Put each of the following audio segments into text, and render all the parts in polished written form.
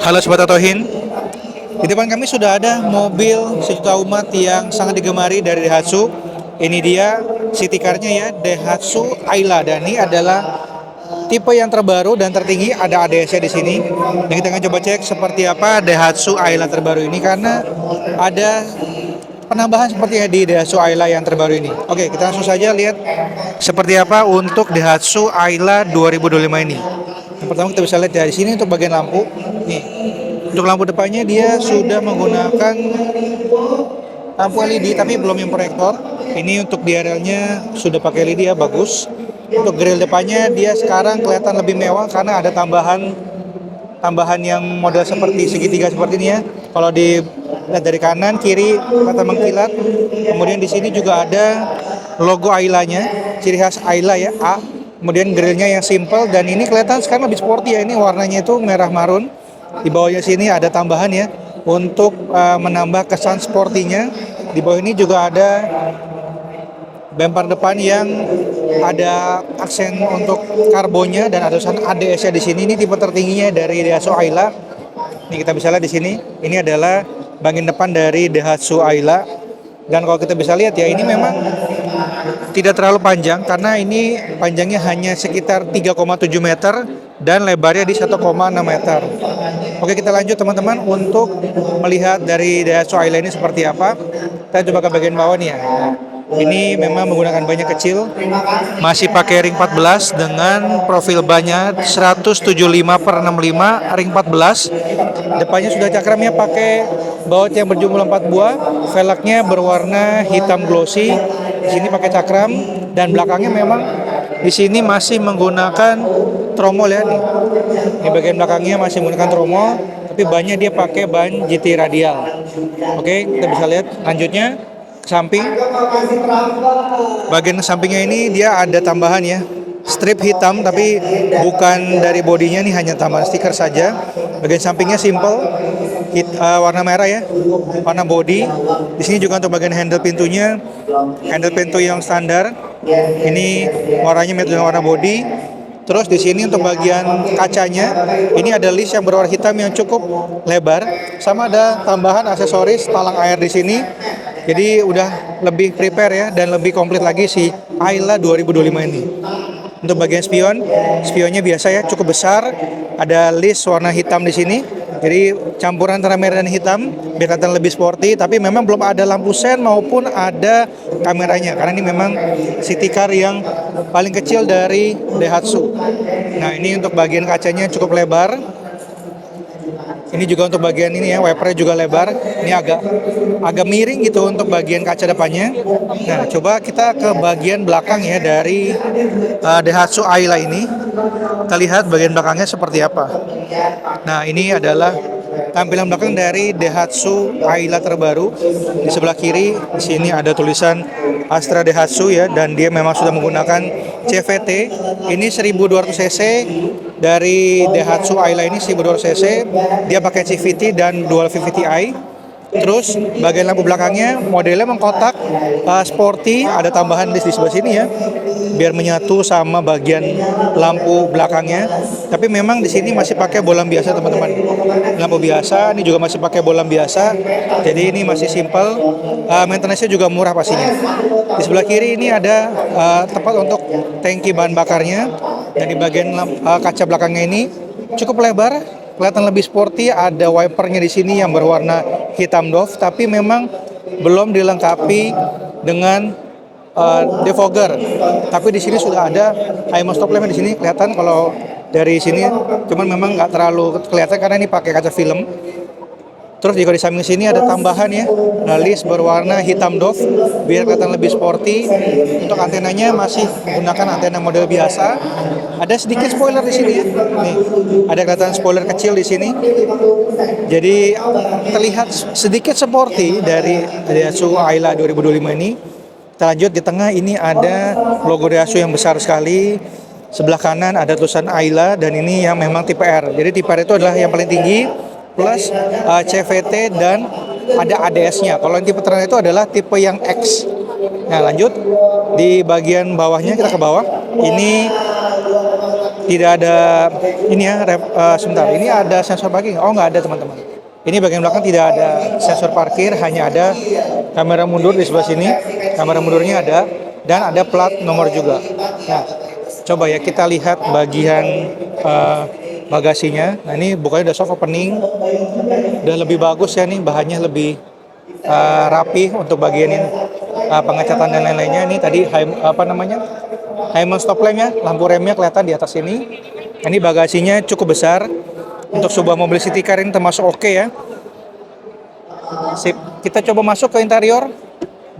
Halo Sobat Otohin, di depan kami sudah ada mobil sejuta umat yang sangat digemari dari Daihatsu. Ini dia city car-nya ya, Daihatsu Ayla, dan ini adalah tipe yang terbaru dan tertinggi, ada ADS-nya di sini. Dan kita akan coba cek seperti apa Daihatsu Ayla terbaru ini karena ada penambahan seperti di Daihatsu Ayla yang terbaru ini. Oke, kita langsung saja lihat seperti apa untuk Daihatsu Ayla 2025 ini. Yang pertama kita bisa lihat ya di sini untuk bagian lampu. Nih, untuk lampu depannya dia sudah menggunakan lampu LED tapi belum yang proyektor. Ini untuk DRL-nya sudah pakai LED ya, bagus. Untuk grill depannya dia sekarang kelihatan lebih mewah karena ada tambahan yang model seperti segitiga seperti ini ya. Kalau dilihat dari kanan kiri kelihatan mengkilat. Kemudian di sini juga ada logo Ayla-nya, ciri khas Ayla ya, A. Kemudian grillnya yang simple dan ini kelihatan sekarang lebih sporty ya. Ini warnanya itu merah marun. Di bawahnya sini ada tambahan ya untuk menambah kesan sportinya. Di bawah ini juga ada bumper depan yang ada aksen untuk karbonnya dan ada tulisan ADS-nya di sini. Ini tipe tertingginya dari Daihatsu Ayla. Ini kita bisa lihat di sini. Ini adalah bagian depan dari Daihatsu Ayla. Dan kalau kita bisa lihat ya, ini memang tidak terlalu panjang karena ini panjangnya hanya sekitar 3,7 meter dan lebarnya di 1,6 meter. Oke, kita lanjut teman-teman untuk melihat dari Daihatsu Ayla ini seperti apa. Kita coba ke bagian bawah nih ya. Ini memang menggunakan banyak kecil, masih pakai ring 14 dengan profil bannya 175/65 ring 14. Depannya sudah cakramnya pakai baut yang berjumlah 4 buah, velgnya berwarna hitam glossy. Di sini pakai cakram dan belakangnya memang di sini masih menggunakan tromol ya nih. Di bagian belakangnya masih menggunakan tromol, tapi bannya dia pakai ban GT radial. Oke, kita bisa lihat lanjutnya. Samping bagian sampingnya ini dia ada tambahan ya, strip hitam tapi bukan dari bodinya, nih hanya tambahan stiker saja. Bagian sampingnya simple warna merah ya, warna body. Di sini juga untuk bagian handle pintunya, handle pintu yang standar ini warnanya mirip dengan warna body. Terus di sini untuk bagian kacanya ini ada list yang berwarna hitam yang cukup lebar, sama ada tambahan aksesoris talang air di sini. Jadi udah lebih prepare ya dan lebih komplit lagi si Ayla 2025 ini. Untuk bagian spionnya biasa ya, cukup besar. Ada list warna hitam di sini. Jadi campuran antara merah dan hitam biar kelihatan lebih sporty, tapi memang belum ada lampu sen maupun ada kameranya karena ini memang city car yang paling kecil dari Daihatsu. Nah, ini untuk bagian kacanya cukup lebar. Ini juga untuk bagian ini ya, wipernya juga lebar. Ini agak miring gitu untuk bagian kaca depannya. Nah, coba kita ke bagian belakang ya dari Daihatsu Ayla ini. Kita lihat bagian belakangnya seperti apa. Nah, ini adalah tampilan belakang dari Daihatsu Ayla terbaru. Di sebelah kiri di sini ada tulisan Astra Daihatsu ya, dan dia memang sudah menggunakan CVT. Ini 1200 cc dari Daihatsu Ayla ini 1200 cc. Dia pakai CVT dan dual VVT-i. Terus bagian lampu belakangnya modelnya mengkotak, sporty, ada tambahan di sebelah sini ya, biar menyatu sama bagian lampu belakangnya. Tapi memang di sini masih pakai bolam biasa teman-teman. Lampu biasa, ini juga masih pakai bolam biasa. Jadi ini masih simple. Maintenance-nya juga murah pastinya. Di sebelah kiri ini ada tempat untuk tangki bahan bakarnya. Dan di bagian kaca belakangnya ini cukup lebar, kelihatan lebih sporty. Ada wipernya di sini yang berwarna hitam doff, tapi memang belum dilengkapi dengan defogger. Tapi di sini sudah ada IMO stop lamp di sini kelihatan kalau dari sini, cuman memang nggak terlalu kelihatan karena ini pakai kaca film. Terus juga di samping sini ada tambahan ya, list berwarna hitam doff biar kelihatan lebih sporty. Untuk antenanya masih menggunakan antena model biasa. Ada sedikit spoiler di sini ya. Nih, ada kelihatan spoiler kecil di sini. Jadi terlihat sedikit sporty dari Daihatsu Ayla 2025 ini. Kita lanjut, di tengah ini ada logo Daihatsu yang besar sekali. Sebelah kanan ada tulisan Ayla dan ini yang memang tipe R. Jadi tipe R itu adalah yang paling tinggi plus CVT dan ada ADS-nya. Kalau yang tipe terendah itu adalah tipe yang X. Nah, lanjut di bagian bawahnya, kita ke bawah. Ini tidak ada ini ya, sebentar. Ini ada sensor parkir? Oh, nggak ada teman-teman. Ini bagian belakang tidak ada sensor parkir, hanya ada kamera mundur di sebelah sini. Kamera mundurnya ada dan ada plat nomor juga. Nah, coba ya kita lihat bagian bagasinya. Nah, ini bukannya udah soft opening, udah lebih bagus ya nih, bahannya lebih rapi untuk bagian ini, pengecatan dan lain-lainnya. Ini tadi Hymen stop lampnya, lampu remnya kelihatan di atas ini. Ini bagasinya cukup besar untuk sebuah mobil city car, ini termasuk oke ya. Sip, kita coba masuk ke interior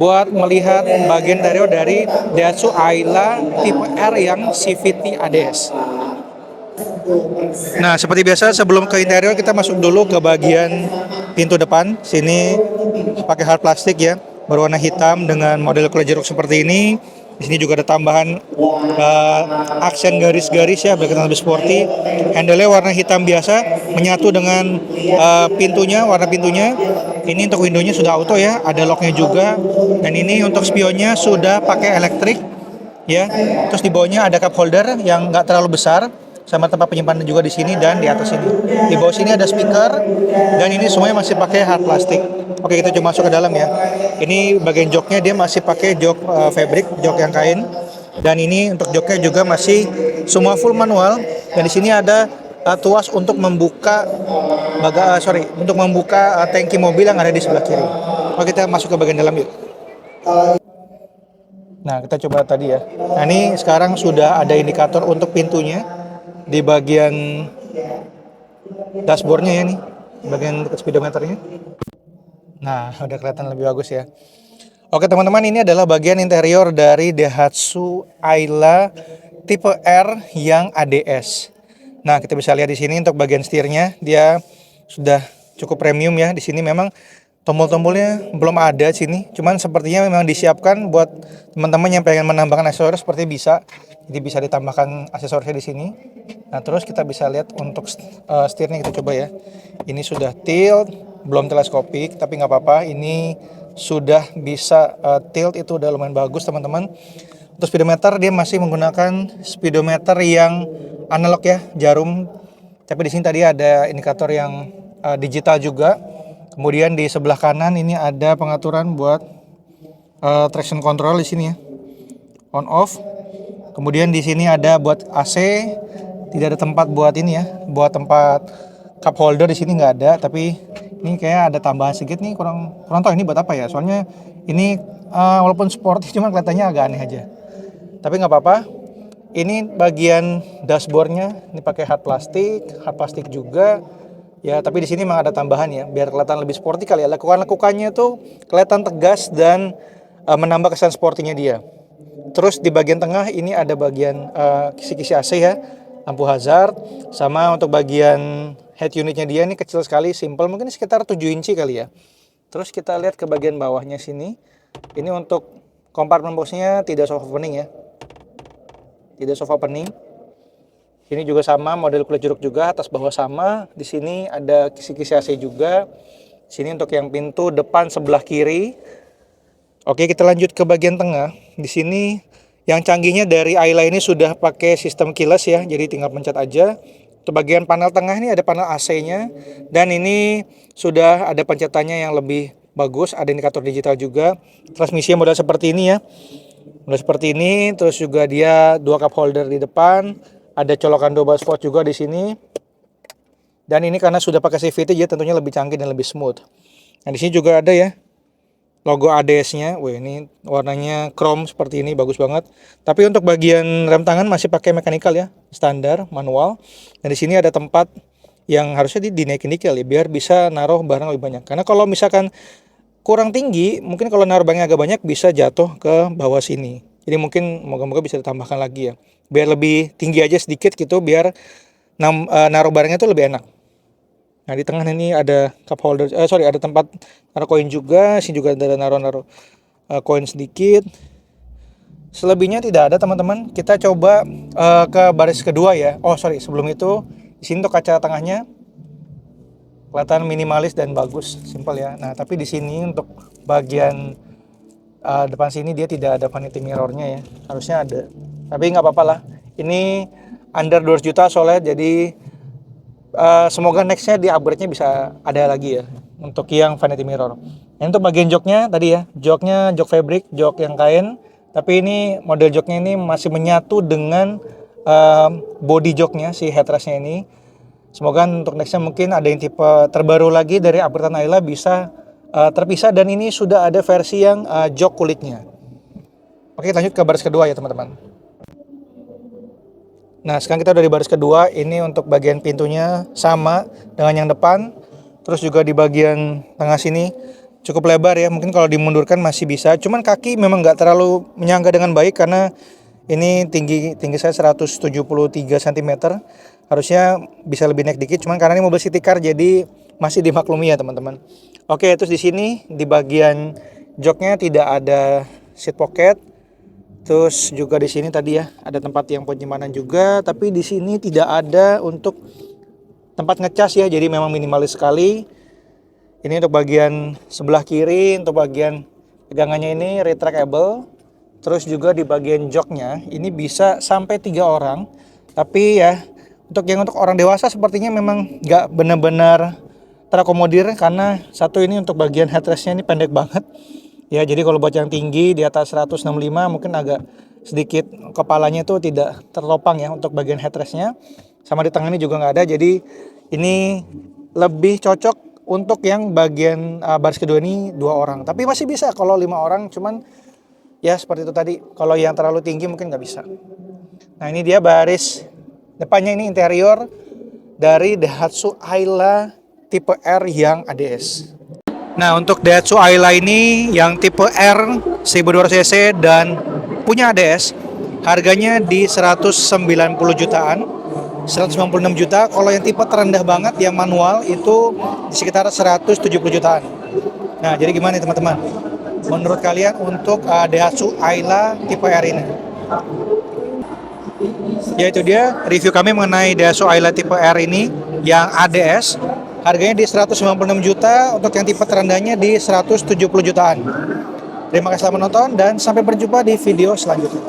buat melihat bagian interior dari Daihatsu Ayla tipe R yang CVT ADS. Nah, seperti biasa sebelum ke interior kita masuk dulu ke bagian pintu depan. Sini pakai hard plastik ya, berwarna hitam dengan model kulit jeruk seperti ini. Di sini juga ada tambahan aksen garis-garis ya, biar lebih sporty. Handle-nya warna hitam biasa, menyatu dengan pintunya, warna pintunya. Ini untuk window-nya sudah auto ya, ada lock-nya juga. Dan ini untuk spionnya sudah pakai elektrik ya. Terus di bawahnya ada cup holder yang nggak terlalu besar, sama tempat penyimpanan juga di sini dan di atas ini. Di bawah sini ada speaker dan ini semuanya masih pakai hard plastik. Oke, kita coba masuk ke dalam ya. Ini bagian joknya dia masih pakai jok fabric, jok yang kain. Dan ini untuk joknya juga masih semua full manual. Dan di sini ada tuas untuk membuka tangki mobil yang ada di sebelah kiri. Oke, kita masuk ke bagian dalam yuk. Nah, kita coba tadi ya. Nah, ini sekarang sudah ada indikator untuk pintunya di bagian dashboardnya ya nih, bagian dekat speedometernya. Nah, udah kelihatan lebih bagus ya. Oke teman-teman, ini adalah bagian interior dari Daihatsu Ayla tipe R yang ADS. Nah, kita bisa lihat di sini untuk bagian setirnya dia sudah cukup premium ya. Di sini memang tombol-tombolnya belum ada di sini, cuman sepertinya memang disiapkan buat teman-teman yang pengen menambahkan aksesoris seperti bisa. Jadi bisa ditambahkan aksesorisnya di sini. Nah, terus kita bisa lihat untuk setirnya, kita coba ya. Ini sudah tilt, belum teleskopik, tapi nggak apa-apa. Ini sudah bisa tilt, itu udah lumayan bagus teman-teman. Untuk speedometer dia masih menggunakan speedometer yang analog ya, jarum. Tapi di sini tadi ada indikator yang digital juga. Kemudian di sebelah kanan ini ada pengaturan buat traction control di sini ya, on off. Kemudian di sini ada buat AC, tidak ada tempat buat ini ya, buat tempat cup holder di sini nggak ada. Tapi ini kayak ada tambahan sedikit nih, kurang tahu ini buat apa ya. Soalnya ini walaupun sporty cuma kelihatannya agak aneh aja. Tapi nggak apa-apa. Ini bagian dashboardnya ini pakai hard plastik juga. Ya, tapi di sini memang ada tambahan ya, biar kelihatan lebih sporty kali ya. Lekukannya tuh kelihatan tegas dan menambah kesan sportinya dia. Terus di bagian tengah ini ada bagian kisi-kisi AC ya, lampu hazard, sama untuk bagian head unitnya dia ini kecil sekali, simple, mungkin sekitar 7 inci kali ya. Terus kita lihat ke bagian bawahnya sini. Ini untuk compartment boxnya tidak soft opening ya. Tidak soft opening. Ini juga sama, model kulit jeruk juga, atas bawah sama. Di sini ada kisi-kisi AC juga. Sini untuk yang pintu depan sebelah kiri. Oke, kita lanjut ke bagian tengah. Di sini yang canggihnya dari Ayla ini sudah pakai sistem keyless ya, jadi tinggal pencet aja. Untuk bagian panel tengah ini ada panel AC-nya, dan ini sudah ada pencetannya yang lebih bagus, ada indikator digital juga. Transmisinya model seperti ini ya. Model seperti ini, terus juga dia 2 cup holder di depan. Ada colokan double spot juga di sini. Dan ini karena sudah pakai CVT jadi tentunya lebih canggih dan lebih smooth. Nah, di sini juga ada ya logo ADS-nya. Wih, ini warnanya chrome seperti ini, bagus banget. Tapi untuk bagian rem tangan masih pakai mechanical ya, standar manual. Dan di sini ada tempat yang harusnya dinaikin dikit ya, biar bisa naruh barang lebih banyak. Karena kalau misalkan kurang tinggi, mungkin kalau naruh barangnya agak banyak bisa jatuh ke bawah sini. Jadi mungkin moga-moga bisa ditambahkan lagi ya, biar lebih tinggi aja sedikit gitu, biar naruh barangnya tuh lebih enak. Nah, di tengah ini ada cup holder, ada tempat naruh koin juga. Sini juga ada naruh koin sedikit. Selebihnya tidak ada teman-teman. Kita coba ke baris kedua ya. Sebelum itu di sini tuh kaca tengahnya kelihatan minimalis dan bagus, simpel ya. Nah, tapi di sini untuk bagian depan sini dia tidak ada vanity mirrornya ya, harusnya ada, tapi nggak apa-apa lah. Ini under 200 juta soalnya, jadi semoga nextnya di upgrade-nya bisa ada lagi ya untuk yang vanity mirror. Yang untuk bagian joknya tadi ya, joknya jok fabric, jok yang kain, tapi ini model joknya ini masih menyatu dengan body joknya, si headrestnya ini. Semoga untuk nextnya mungkin ada yang tipe terbaru lagi dari upgrade Ayla bisa terpisah, dan ini sudah ada versi yang jok kulitnya. Oke, lanjut ke baris kedua ya teman-teman. Nah, sekarang kita udah di baris kedua. Ini untuk bagian pintunya sama dengan yang depan. Terus juga di bagian tengah sini cukup lebar ya. Mungkin kalau dimundurkan masih bisa. Cuman kaki memang nggak terlalu menyangga dengan baik karena ini tinggi saya 173 cm. Harusnya bisa lebih naik dikit. Cuman karena ini mobil city car jadi masih dimaklumi ya teman-teman. Oke, terus di sini di bagian joknya tidak ada seat pocket. Terus juga di sini tadi ya ada tempat yang penyimpanan juga, tapi di sini tidak ada untuk tempat ngecas ya, jadi memang minimalis sekali. Ini untuk bagian sebelah kiri, untuk bagian pegangannya ini retractable. Terus juga di bagian joknya ini bisa sampai 3 orang, tapi ya untuk orang dewasa sepertinya memang nggak benar-benar terakomodir karena satu ini untuk bagian headrestnya ini pendek banget. Ya, jadi kalau buat yang tinggi di atas 165 mungkin agak sedikit kepalanya itu tidak tertopang ya untuk bagian headrestnya. Sama di tengah ini juga nggak ada, jadi ini lebih cocok untuk yang bagian baris kedua ini 2 orang. Tapi masih bisa kalau 5 orang, cuman ya seperti itu tadi. Kalau yang terlalu tinggi mungkin nggak bisa. Nah, ini dia baris depannya, ini interior dari Daihatsu Ayla tipe R yang ADS. Nah, untuk Daihatsu Ayla ini yang tipe R 1200cc dan punya ADS, harganya di 190 jutaan, 196 juta. Kalau yang tipe terendah banget yang manual itu di sekitar 170 jutaan. Nah, jadi gimana nih teman-teman? Menurut kalian untuk Daihatsu Ayla tipe R ini? Ya, itu dia review kami mengenai Daihatsu Ayla tipe R ini yang ADS. Harganya di 196 juta, untuk yang tipe terendahnya di 170 jutaan. Terima kasih telah menonton dan sampai berjumpa di video selanjutnya.